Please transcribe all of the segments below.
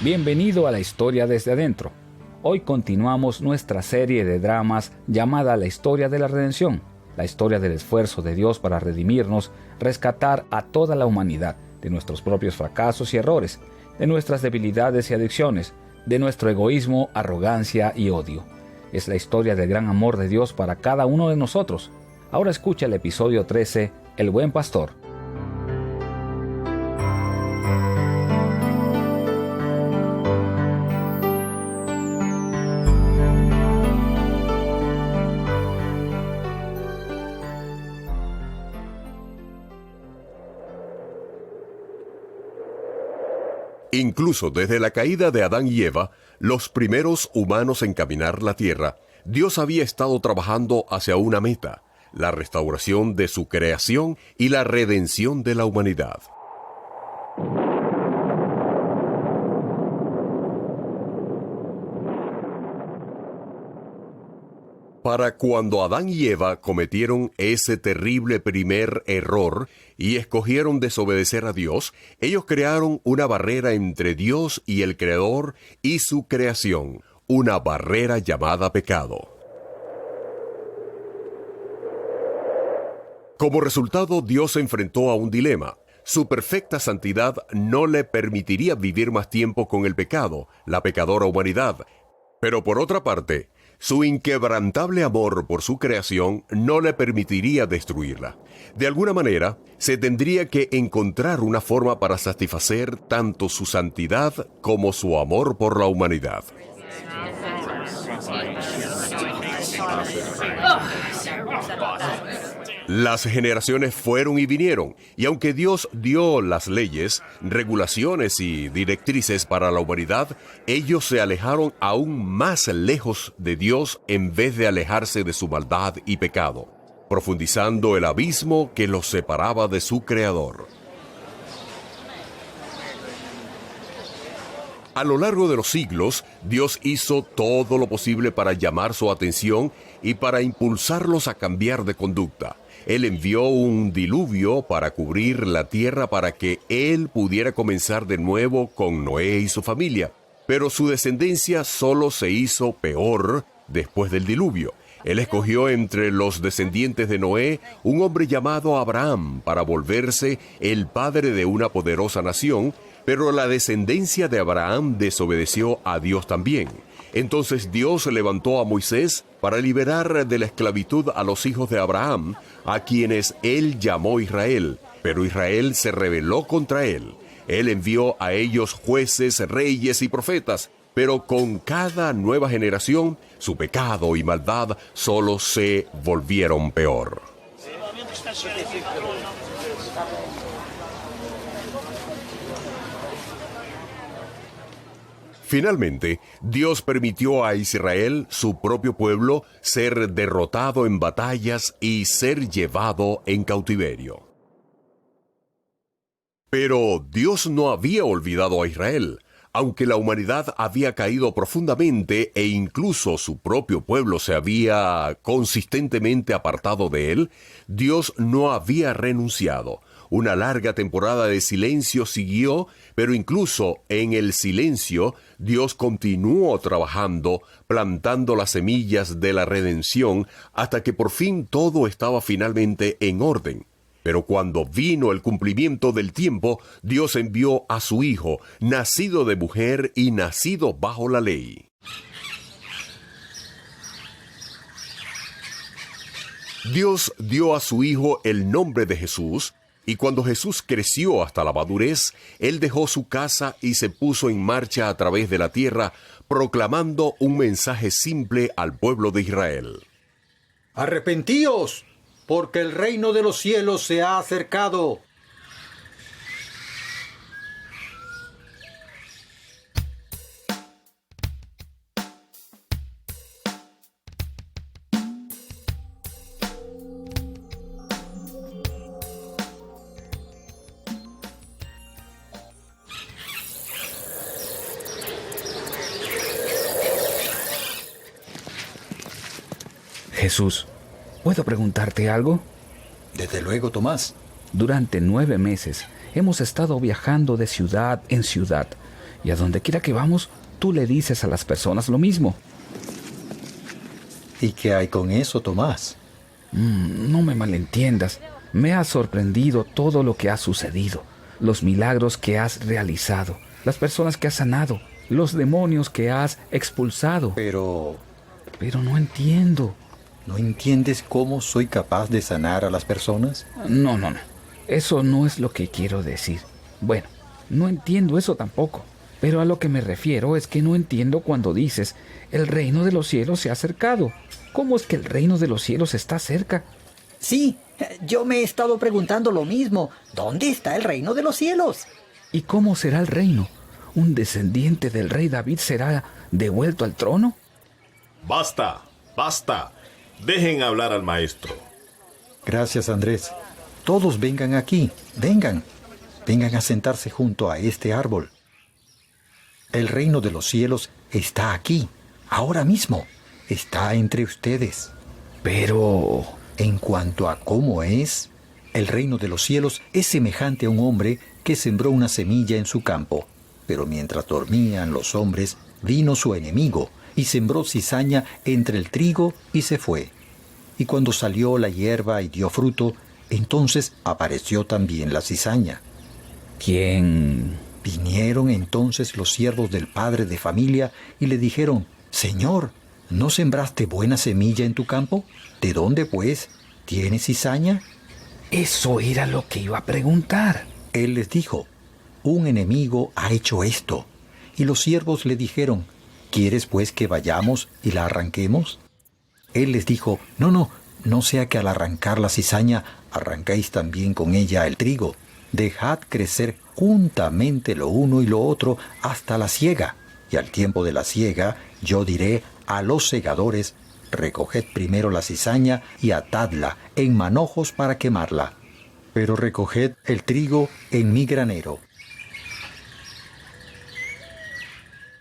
Bienvenido a la historia desde adentro. Hoy continuamos nuestra serie de dramas llamada La historia de la redención, la historia del esfuerzo de Dios para redimirnos, rescatar a toda la humanidad de nuestros propios fracasos y errores, de nuestras debilidades y adicciones, de nuestro egoísmo, arrogancia y odio. Es la historia del gran amor de Dios para cada uno de nosotros. Ahora escucha el episodio 13, El Buen Pastor. Incluso desde la caída de Adán y Eva, los primeros humanos en caminar la tierra, Dios había estado trabajando hacia una meta, la restauración de su creación y la redención de la humanidad. Para cuando Adán y Eva cometieron ese terrible primer error y escogieron desobedecer a Dios, ellos crearon una barrera entre Dios y el Creador y su creación, una barrera llamada pecado. Como resultado, Dios se enfrentó a un dilema. Su perfecta santidad no le permitiría vivir más tiempo con el pecado, la pecadora humanidad. Pero por otra parte, su inquebrantable amor por su creación no le permitiría destruirla. De alguna manera, se tendría que encontrar una forma para satisfacer tanto su santidad como su amor por la humanidad. Las generaciones fueron y vinieron, y aunque Dios dio las leyes, regulaciones y directrices para la humanidad, ellos se alejaron aún más lejos de Dios en vez de alejarse de su maldad y pecado, profundizando el abismo que los separaba de su Creador. A lo largo de los siglos, Dios hizo todo lo posible para llamar su atención y para impulsarlos a cambiar de conducta. Él envió un diluvio para cubrir la tierra para que Él pudiera comenzar de nuevo con Noé y su familia. Pero su descendencia solo se hizo peor después del diluvio. Él escogió entre los descendientes de Noé un hombre llamado Abraham para volverse el padre de una poderosa nación, pero la descendencia de Abraham desobedeció a Dios también. Entonces Dios levantó a Moisés para liberar de la esclavitud a los hijos de Abraham, a quienes él llamó Israel, pero Israel se rebeló contra él. Él envió a ellos jueces, reyes y profetas, pero con cada nueva generación, su pecado y maldad solo se volvieron peor. Finalmente, Dios permitió a Israel, su propio pueblo, ser derrotado en batallas y ser llevado en cautiverio. Pero Dios no había olvidado a Israel. Aunque la humanidad había caído profundamente e incluso su propio pueblo se había consistentemente apartado de él, Dios no había renunciado. Una larga temporada de silencio siguió, pero incluso en el silencio, Dios continuó trabajando, plantando las semillas de la redención, hasta que por fin todo estaba finalmente en orden. Pero cuando vino el cumplimiento del tiempo, Dios envió a su Hijo, nacido de mujer y nacido bajo la ley. Dios dio a su Hijo el nombre de Jesús, y cuando Jesús creció hasta la madurez, Él dejó su casa y se puso en marcha a través de la tierra, proclamando un mensaje simple al pueblo de Israel. ¡Arrepentíos, porque el reino de los cielos se ha acercado! Jesús, ¿puedo preguntarte algo? Desde luego, Tomás. Durante 9 meses hemos estado viajando de ciudad en ciudad Y a donde quiera que vamos, tú le dices a las personas lo mismo. ¿Y qué hay con eso, Tomás? No me malentiendas. Me ha sorprendido todo lo que ha sucedido. Los milagros que has realizado, las personas que has sanado, los demonios que has expulsado. Pero Pero no entiendo. ¿no entiendes cómo soy capaz de sanar a las personas? No. Eso no es lo que quiero decir. Bueno, no entiendo eso tampoco. Pero a lo que me refiero es que no entiendo cuando dices, el reino de los cielos se ha acercado. ¿Cómo es que el reino de los cielos está cerca? Sí, yo me he estado preguntando lo mismo. ¿Dónde está el reino de los cielos? ¿Y cómo será el reino? ¿Un descendiente del rey David será devuelto al trono? Basta. Dejen hablar al maestro. Gracias, Andrés. Todos vengan aquí, vengan a sentarse junto a este árbol. El reino de los cielos está aquí, ahora mismo, está entre ustedes. Pero... En cuanto a cómo es, el reino de los cielos es semejante a un hombre que sembró una semilla en su campo. Pero mientras dormían los hombres, vino su enemigo y sembró cizaña entre el trigo y se fue. Y cuando salió la hierba y dio fruto, entonces apareció también la cizaña. ¿Quién? Vinieron entonces los siervos del padre de familia y le dijeron, Señor, ¿no sembraste buena semilla en tu campo? ¿De dónde, pues, tienes cizaña? Eso era lo que iba a preguntar. Él les dijo, un enemigo ha hecho esto. Y los siervos le dijeron, ¿quieres pues que vayamos y la arranquemos? Él les dijo, no sea que al arrancar la cizaña arranquéis también con ella el trigo. Dejad crecer juntamente lo uno y lo otro hasta la siega. Y al tiempo de la siega yo diré a los segadores, recoged primero la cizaña y atadla en manojos para quemarla. Pero recoged el trigo en mi granero.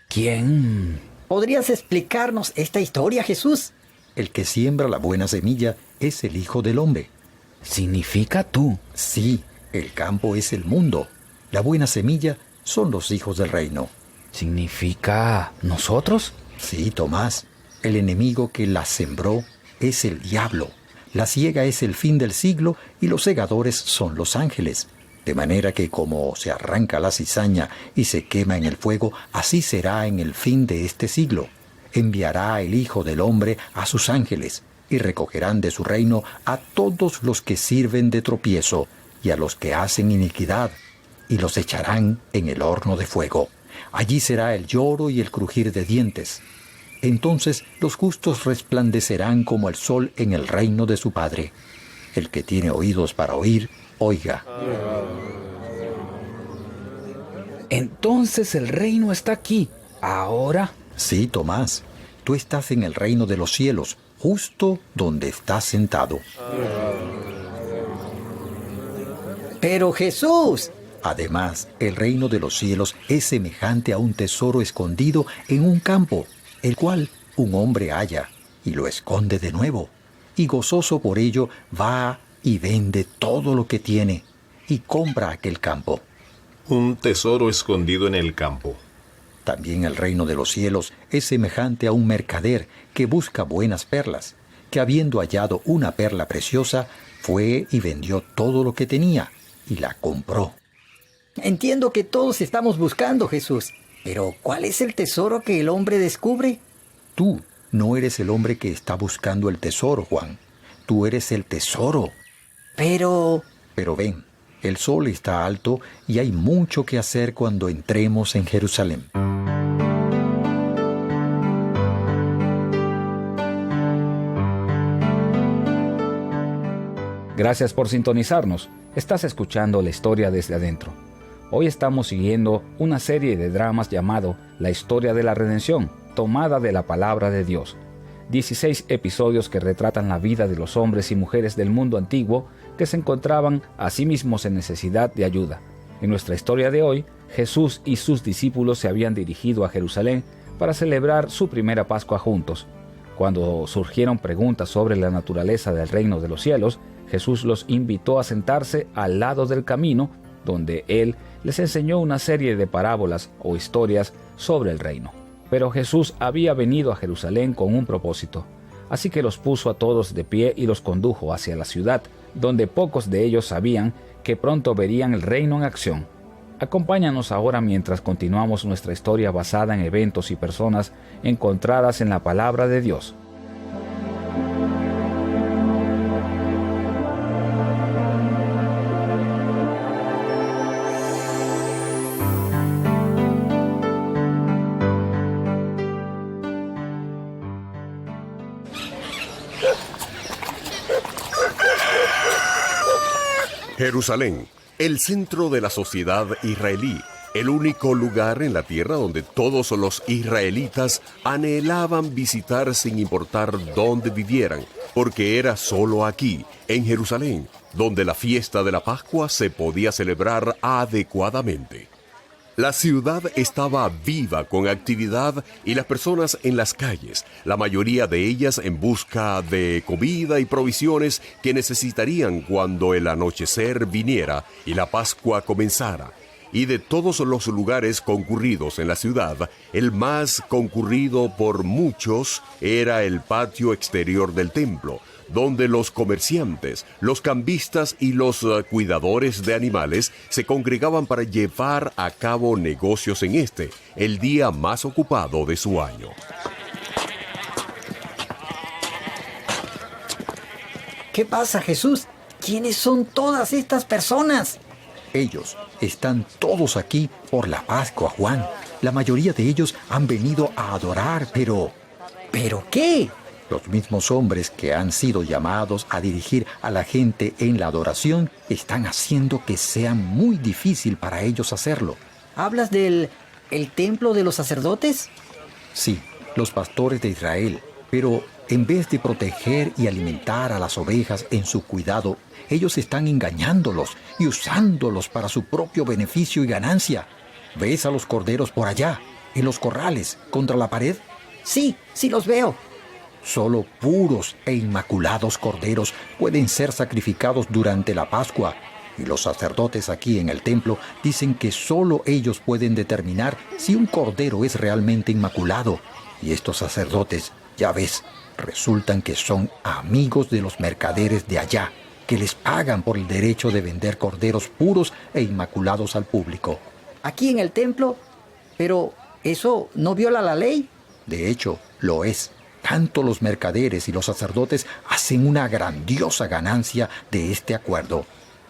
¿Quién? ¿Podrías explicarnos esta historia, Jesús? El que siembra la buena semilla es el Hijo del Hombre. ¿Significa tú? Sí, el campo es el mundo. La buena semilla son los hijos del reino. ¿Significa nosotros? Sí, Tomás, el enemigo que la sembró es el diablo. La siega es el fin del siglo y los segadores son los ángeles. De manera que como se arranca la cizaña y se quema en el fuego, así será en el fin de este siglo. Enviará el Hijo del Hombre a sus ángeles y recogerán de su reino a todos los que sirven de tropiezo y a los que hacen iniquidad, y los echarán en el horno de fuego. Allí será el lloro y el crujir de dientes. Entonces los justos resplandecerán como el sol en el reino de su Padre. El que tiene oídos para oír, oiga. Entonces el reino está aquí, ahora. Sí, Tomás, tú estás en el reino de los cielos, justo donde estás sentado. Pero Jesús, Además, el reino de los cielos es semejante a un tesoro escondido en un campo, el cual un hombre halla y lo esconde de nuevo. Y gozoso por ello va y vende todo lo que tiene y compra aquel campo. Un tesoro escondido en el campo. También el reino de los cielos es semejante a un mercader que busca buenas perlas, que habiendo hallado una perla preciosa, fue y vendió todo lo que tenía y la compró. entiendo que todos estamos buscando, Jesús. Pero ¿cuál es el tesoro que el hombre descubre? Tú no eres el hombre que está buscando el tesoro, Juan. Tú eres el tesoro. Pero Ven, el sol está alto y hay mucho que hacer cuando entremos en Jerusalén. Gracias por sintonizarnos. Estás escuchando La Historia desde Adentro. Hoy estamos siguiendo una serie de dramas llamado La Historia de la Redención, tomada de la Palabra de Dios. 16 episodios que retratan la vida de los hombres y mujeres del mundo antiguo que se encontraban a sí mismos en necesidad de ayuda. En nuestra historia de hoy, Jesús y sus discípulos se habían dirigido a Jerusalén para celebrar su primera Pascua juntos. Cuando surgieron preguntas sobre la naturaleza del reino de los cielos, Jesús los invitó a sentarse al lado del camino, donde Él les enseñó una serie de parábolas o historias sobre el reino. Pero Jesús había venido a Jerusalén con un propósito, así que los puso a todos de pie y los condujo hacia la ciudad, donde pocos de ellos sabían que pronto verían el reino en acción. Acompáñanos ahora mientras continuamos nuestra historia basada en eventos y personas encontradas en la palabra de Dios. Jerusalén, el centro de la sociedad israelí, el único lugar en la tierra donde todos los israelitas anhelaban visitar sin importar dónde vivieran, porque era solo aquí, en Jerusalén, donde la fiesta de la Pascua se podía celebrar adecuadamente. La ciudad estaba viva con actividad y las personas en las calles, la mayoría de ellas en busca de comida y provisiones que necesitarían cuando el anochecer viniera y la Pascua comenzara. Y de todos los lugares concurridos en la ciudad, el más concurrido por muchos era el patio exterior del templo, donde los comerciantes, los cambistas y los cuidadores de animales se congregaban para llevar a cabo negocios en el día más ocupado de su año. ¿Qué pasa, Jesús? ¿Quiénes son todas estas personas? Ellos están todos aquí por la Pascua, Juan. La mayoría de ellos han venido a adorar, pero... ¿Pero qué? Los mismos hombres que han sido llamados a dirigir a la gente en la adoración están haciendo que sea muy difícil para ellos hacerlo. ¿Hablas del templo de los sacerdotes? Sí, los pastores de Israel, pero en vez de proteger y alimentar a las ovejas en su cuidado, ellos están engañándolos y usándolos para su propio beneficio y ganancia. ¿Ves a los corderos por allá, en los corrales, contra la pared? Sí, sí los veo. Solo puros e inmaculados corderos pueden ser sacrificados durante la Pascua. Y los sacerdotes aquí en el templo dicen que solo ellos pueden determinar si un cordero es realmente inmaculado. Y estos sacerdotes, ya ves, resultan que son amigos de los mercaderes de allá, que les pagan por el derecho de vender corderos puros e inmaculados al público. ¿Aquí en el templo? Pero ¿eso no viola la ley? De hecho, lo es. Tanto los mercaderes y los sacerdotes hacen una grandiosa ganancia de este acuerdo.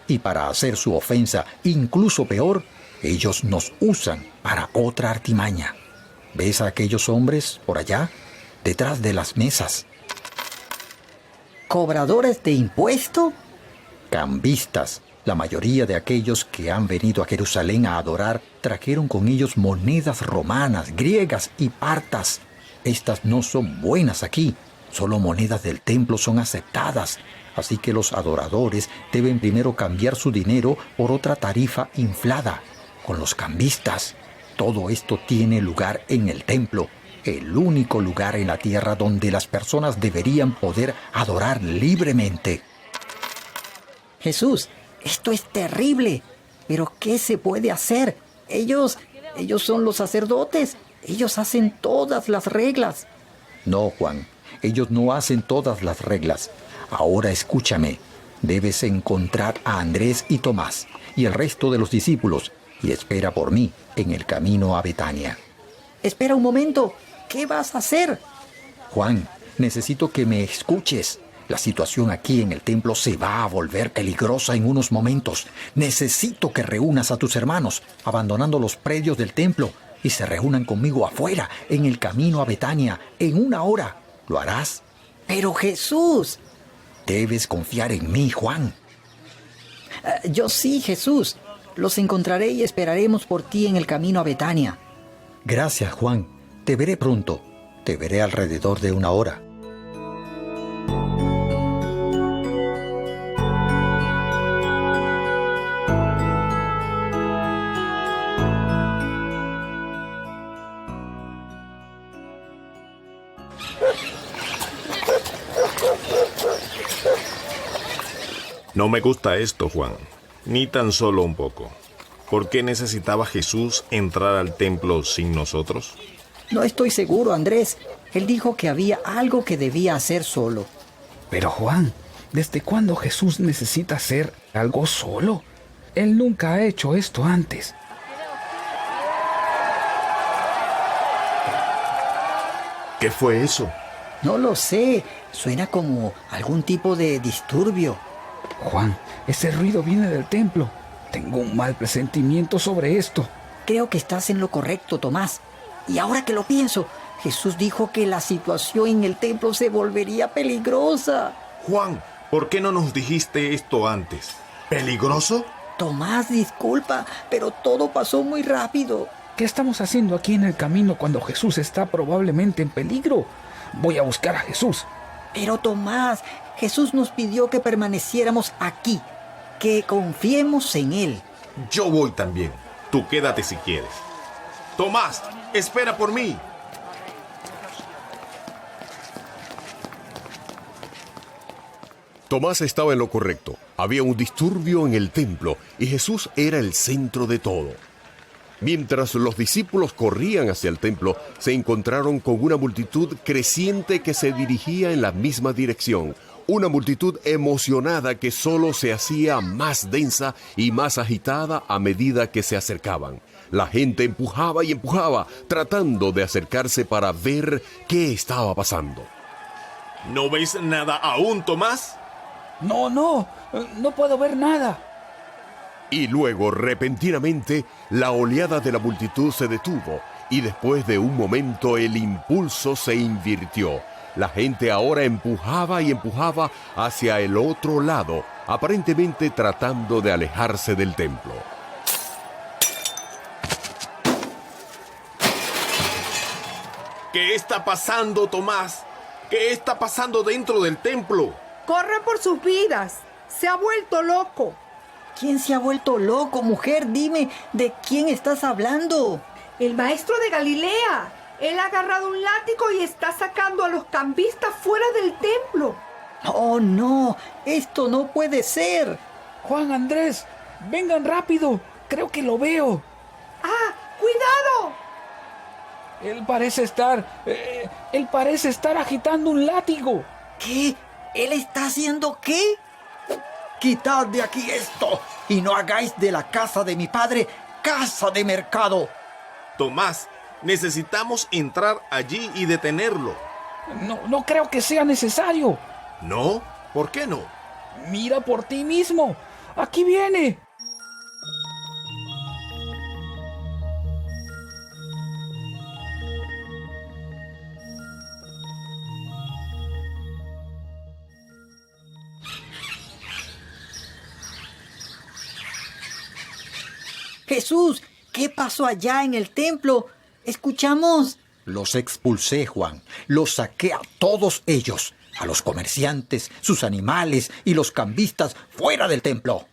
Y para hacer su ofensa incluso peor, ellos nos usan para otra artimaña. ¿Ves a aquellos hombres por allá, detrás de las mesas? ¿Cobradores de impuesto? Cambistas. La mayoría de aquellos que han venido a Jerusalén a adorar trajeron con ellos monedas romanas, griegas y partas. Estas no son buenas aquí. Solo monedas del templo son aceptadas. Así que los adoradores deben primero cambiar su dinero por otra tarifa inflada. Con los cambistas. Todo esto tiene lugar en el templo, el único lugar en la tierra donde las personas deberían poder adorar libremente. Jesús, esto es terrible. ¿Pero qué se puede hacer? Ellos son los sacerdotes. Ellos hacen todas las reglas. No, Juan, ellos no hacen todas las reglas. Ahora escúchame. Debes encontrar a Andrés y Tomás y el resto de los discípulos y espera por mí en el camino a Betania. Espera un momento. ¿Qué vas a hacer? Juan, necesito que me escuches. La situación aquí en el templo se va a volver peligrosa en unos momentos. Necesito que reúnas a tus hermanos, abandonando los predios del templo, y se reúnan conmigo afuera, en el camino a Betania, en 1 hora. ¿Lo harás? Pero Jesús. Debes confiar en mí, Juan. Yo sí, Jesús. Los encontraré y esperaremos por ti en el camino a Betania. Gracias, Juan. Te veré pronto. Te veré alrededor de 1 hora. No me gusta esto, Juan. Ni tan solo un poco. ¿Por qué necesitaba Jesús entrar al templo sin nosotros? No estoy seguro, Andrés. Él dijo que había algo que debía hacer solo. Pero Juan, ¿desde cuándo Jesús necesita hacer algo solo? Él nunca ha hecho esto antes. ¿Qué fue eso? No lo sé. Suena como algún tipo de disturbio. Juan, ese ruido viene del templo. Tengo un mal presentimiento sobre esto. Creo que estás en lo correcto, Tomás. Y ahora que lo pienso, Jesús dijo que la situación en el templo se volvería peligrosa. Juan, ¿por qué no nos dijiste esto antes? ¿Peligroso? Tomás, disculpa, pero todo pasó muy rápido. ¿Qué estamos haciendo aquí en el camino cuando Jesús está probablemente en peligro? Voy a buscar a Jesús. Pero Tomás, Jesús nos pidió que permaneciéramos aquí, que confiemos en Él. Yo voy también. Tú quédate si quieres. Tomás, espera por mí. Tomás estaba en lo correcto. Había un disturbio en el templo y Jesús era el centro de todo. Mientras los discípulos corrían hacia el templo, se encontraron con una multitud creciente que se dirigía en la misma dirección. Una multitud emocionada que solo se hacía más densa y más agitada a medida que se acercaban. La gente empujaba y empujaba, tratando de acercarse para ver qué estaba pasando. ¿No ves nada aún, Tomás? No puedo ver nada. Y luego, repentinamente, la oleada de la multitud se detuvo y después de un momento el impulso se invirtió. La gente ahora empujaba y empujaba hacia el otro lado, aparentemente tratando de alejarse del templo. ¿Qué está pasando, Tomás? ¿Qué está pasando dentro del templo? Corre por sus vidas. Se ha vuelto loco. ¿Quién se ha vuelto loco, mujer? Dime, ¿de quién estás hablando? El maestro de Galilea. Él ha agarrado un látigo y está sacando a los cambistas fuera del templo. Oh, no, esto no puede ser. Juan, Andrés, vengan rápido. Creo que lo veo. ¡Ah, cuidado! Él parece estar agitando un látigo. ¿Qué? ¿Él está haciendo qué? Quitad de aquí esto y no hagáis de la casa de mi padre casa de mercado. Tomás, necesitamos entrar allí y detenerlo. No creo que sea necesario. ¿No? ¿Por qué no? Mira por ti mismo. Aquí viene. Jesús, ¿qué pasó allá en el templo? ¿Escuchamos? Los expulsé, Juan. Los saqué a todos ellos, a los comerciantes, sus animales y los cambistas fuera del templo.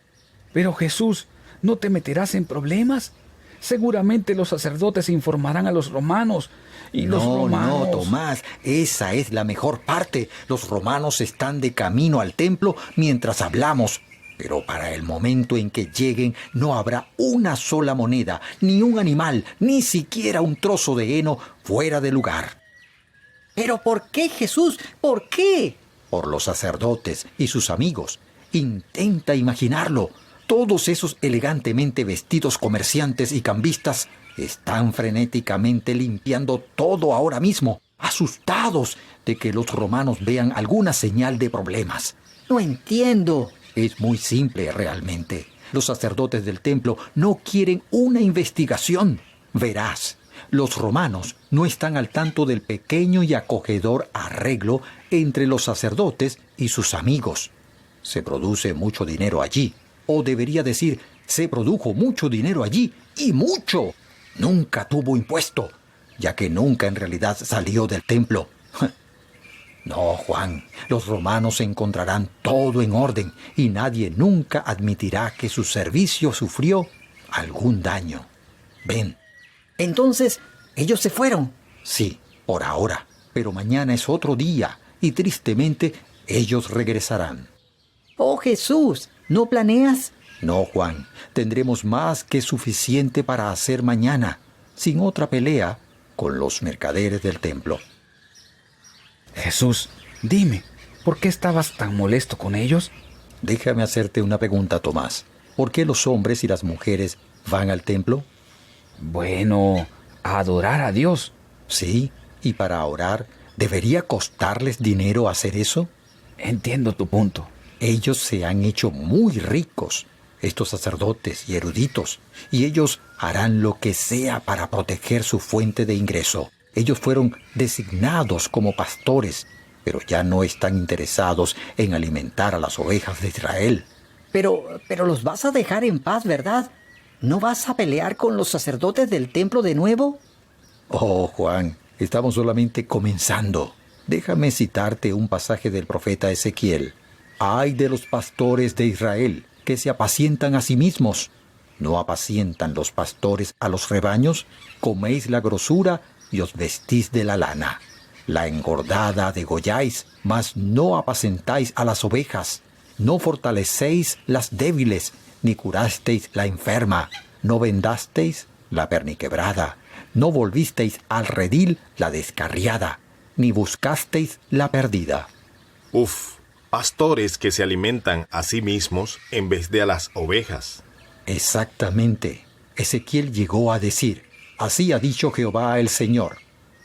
Pero Jesús, ¿no te meterás en problemas? Seguramente los sacerdotes informarán a los romanos. Y los romanos... No, Tomás, esa es la mejor parte. Los romanos están de camino al templo mientras hablamos. Pero para el momento en que lleguen no habrá una sola moneda, ni un animal, ni siquiera un trozo de heno fuera de lugar. ¿Pero por qué, Jesús? ¿Por qué? Por los sacerdotes y sus amigos. Intenta imaginarlo. Todos esos elegantemente vestidos comerciantes y cambistas están frenéticamente limpiando todo ahora mismo, asustados de que los romanos vean alguna señal de problemas. No entiendo. Es muy simple realmente. Los sacerdotes del templo no quieren una investigación. Verás, los romanos no están al tanto del pequeño y acogedor arreglo entre los sacerdotes y sus amigos. Se produce mucho dinero allí. O debería decir, se produjo mucho dinero allí, y mucho. Nunca tuvo impuesto, ya que nunca en realidad salió del templo. No, Juan, los romanos encontrarán todo en orden y nadie nunca admitirá que su servicio sufrió algún daño. Ven. Entonces, ¿ellos se fueron? Sí, por ahora, pero mañana es otro día y tristemente ellos regresarán. Oh, Jesús, ¿no planeas? No, Juan, tendremos más que suficiente para hacer mañana, sin otra pelea, con los mercaderes del templo. Jesús, dime, ¿por qué estabas tan molesto con ellos? Déjame hacerte una pregunta, Tomás. ¿Por qué los hombres y las mujeres van al templo? Bueno, a adorar a Dios. Sí, y para orar, ¿debería costarles dinero hacer eso? Entiendo tu punto. Ellos se han hecho muy ricos, estos sacerdotes y eruditos, y ellos harán lo que sea para proteger su fuente de ingreso. Ellos fueron designados como pastores, pero ya no están interesados en alimentar a las ovejas de Israel. Pero los vas a dejar en paz, ¿verdad? ¿No vas a pelear con los sacerdotes del templo de nuevo? Oh, Juan, estamos solamente comenzando. Déjame citarte un pasaje del profeta Ezequiel. Ay de los pastores de Israel, que se apacientan a sí mismos. ¿No apacientan los pastores a los rebaños? Coméis la grosura y os vestís de la lana. La engordada degolláis, mas no apacentáis a las ovejas. No fortalecéis las débiles, ni curasteis la enferma. No vendasteis la perniquebrada. No volvisteis al redil la descarriada, ni buscasteis la perdida. Pastores que se alimentan a sí mismos en vez de a las ovejas. Exactamente. Ezequiel llegó a decir, así ha dicho Jehová el Señor.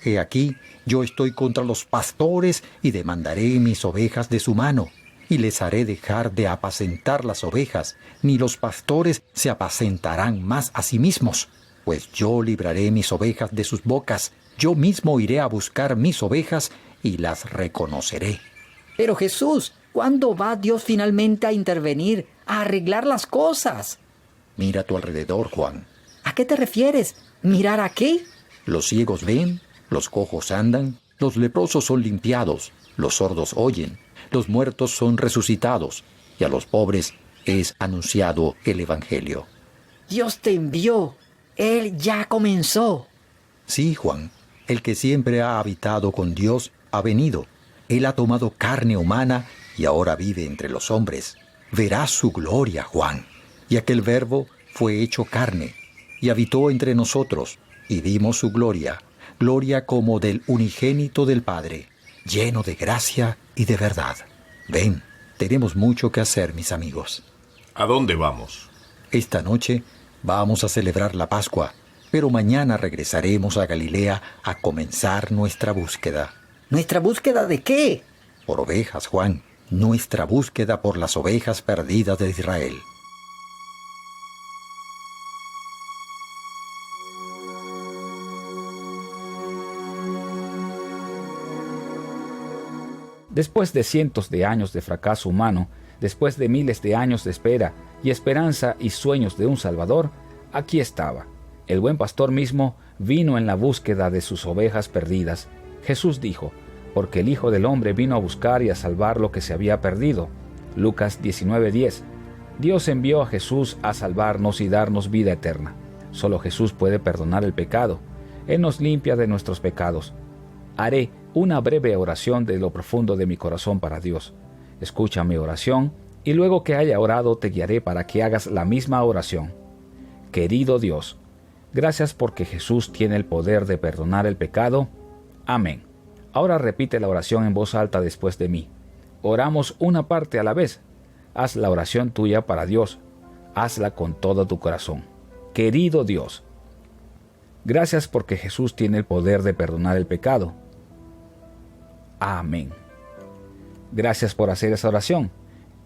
He aquí, yo estoy contra los pastores y demandaré mis ovejas de su mano, y les haré dejar de apacentar las ovejas, ni los pastores se apacentarán más a sí mismos, pues yo libraré mis ovejas de sus bocas, yo mismo iré a buscar mis ovejas y las reconoceré. Pero Jesús, ¿cuándo va Dios finalmente a intervenir, a arreglar las cosas? Mira a tu alrededor, Juan. ¿A qué te refieres? ¿Mirar a qué? Los ciegos ven, los cojos andan, los leprosos son limpiados, los sordos oyen, los muertos son resucitados, y a los pobres es anunciado el Evangelio. Dios te envió. Él ya comenzó. Sí, Juan, el que siempre ha habitado con Dios ha venido. Él ha tomado carne humana y ahora vive entre los hombres. Verás su gloria, Juan. Y aquel Verbo fue hecho carne y habitó entre nosotros, y vimos su gloria, gloria como del unigénito del Padre, lleno de gracia y de verdad. Ven, tenemos mucho que hacer, mis amigos. ¿A dónde vamos? Esta noche vamos a celebrar la Pascua, pero mañana regresaremos a Galilea a comenzar nuestra búsqueda. ¿Nuestra búsqueda de qué? Por ovejas, Juan. Nuestra búsqueda por las ovejas perdidas de Israel. Después de cientos de años de fracaso humano, después de miles de años de espera y esperanza y sueños de un Salvador, aquí estaba. El buen pastor mismo vino en la búsqueda de sus ovejas perdidas. Jesús dijo, porque el Hijo del Hombre vino a buscar y a salvar lo que se había perdido. Lucas 19:10. Dios envió a Jesús a salvarnos y darnos vida eterna. Solo Jesús puede perdonar el pecado. Él nos limpia de nuestros pecados. Haré una breve oración de lo profundo de mi corazón para Dios. Escucha mi oración y luego que haya orado te guiaré para que hagas la misma oración. Querido Dios, gracias porque Jesús tiene el poder de perdonar el pecado. Amén. Ahora repite la oración en voz alta después de mí. Oramos una parte a la vez. Haz la oración tuya para Dios. Hazla con todo tu corazón. Querido Dios, gracias porque Jesús tiene el poder de perdonar el pecado. Amén. Gracias por hacer esa oración.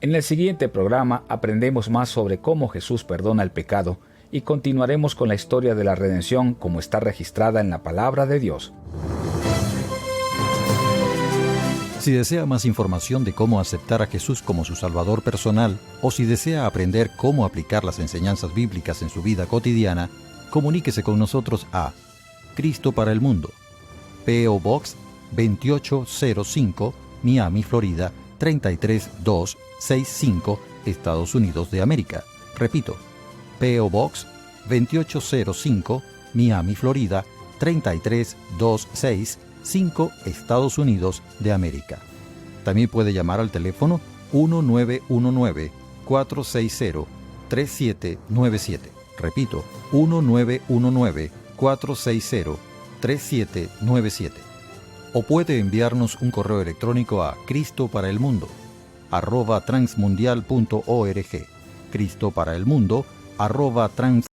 En el siguiente programa aprendemos más sobre cómo Jesús perdona el pecado y continuaremos con la historia de la redención como está registrada en la palabra de Dios. Si desea más información de cómo aceptar a Jesús como su Salvador personal, o si desea aprender cómo aplicar las enseñanzas bíblicas en su vida cotidiana, comuníquese con nosotros a Cristo para el Mundo, P.O. Box 2805, Miami, Florida 33265, Estados Unidos de América. Repito, P.O. Box 2805, Miami, Florida 33265, Estados Unidos de América. También puede llamar al teléfono 1919-460-3600 1919-460-3797. Repito, 1919-460-3797. O puede enviarnos un correo electrónico a cristoparaelmundo@transmundial.org. cristoparaelmundo@trans